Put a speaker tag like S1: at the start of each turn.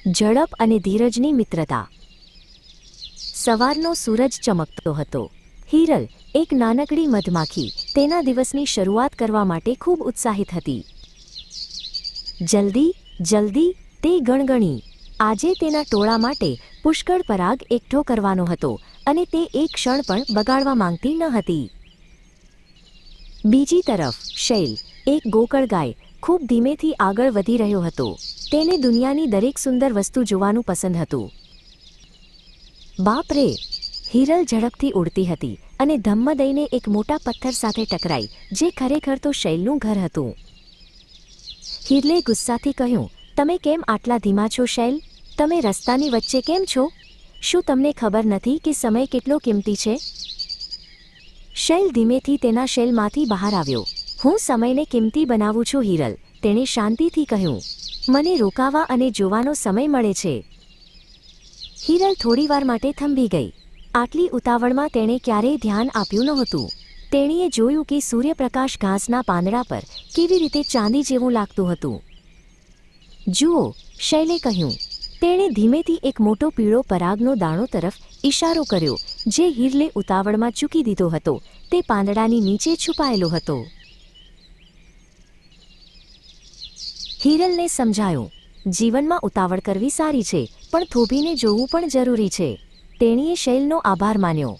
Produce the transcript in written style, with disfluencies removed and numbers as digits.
S1: ઝડપ અને ધીરજની મિત્રતા। સવારનો સૂરજ ચમકતો હતો। હિરલ, એક નાનકડી મધમાખી, તેના દિવસની શરૂઆત કરવા માટે ખૂબ ઉત્સાહિત હતી। જલ્દી જલ્દી, તે ગણગણી। આજે તેના ટોળા માટે પુષ્કળ પરાગ એકઠો કરવાનો હતો અને તે એક ક્ષણ પણ બગાડવા માંગતી ન હતી। બીજી તરફ શૈલ, એક ગોકળ ગાય, ખૂબ ધીમેથી આગળ વધી રહ્યો હતો। તેને દુનિયાની દરેક સુંદર વસ્તુ જોવાનું પસંદ હતું। બાપ રે! હિરલ ઝડપથી ઉડતી હતી અને ધમ્મ દઈને એક મોટા પથ્થર સાથે ટકરાઈ, જે ખરેખર તો શૈલનું ઘર હતું। હિરલે ગુસ્સાથી કહ્યું, તમે કેમ આટલા ધીમા છો શૈલ? તમે રસ્તાની વચ્ચે કેમ છો? શું તમને ખબર નથી કે સમય કેટલો કિંમતી છે? શૈલ ધીમેથી તેના શેલમાંથી બહાર આવ્યો। હું સમયને કિંમતી બનાવું છું હિરલ, તેણે શાંતિથી કહ્યું। મને રોકાવા અને જોવાનો સમય મળે છે। હિરલ થોડીવાર માટે થંભી ગઈ। આટલી ઉતાવળમાં તેણે ક્યારેય ધ્યાન આપ્યું નહોતું। તેણીએ જોયું કે સૂર્યપ્રકાશ ઘાસના પાંદડા પર કેવી રીતે ચાંદી જેવું લાગતું હતું। જુઓ, શૈલે કહ્યું। તેણે ધીમેથી એક મોટો પીળો પરાગનો દાણો તરફ ઇશારો કર્યો, જે હિરલે ઉતાવળમાં ચૂકી દીધો હતો। તે પાંદડાની નીચે છુપાયેલો હતો। હિરલને સમજાયું, જીવનમાં ઉતાવળ કરવી સારી છે, પણ થોભીને જોવું પણ જરૂરી છે। તેણીએ શૈલનો આભાર માન્યો।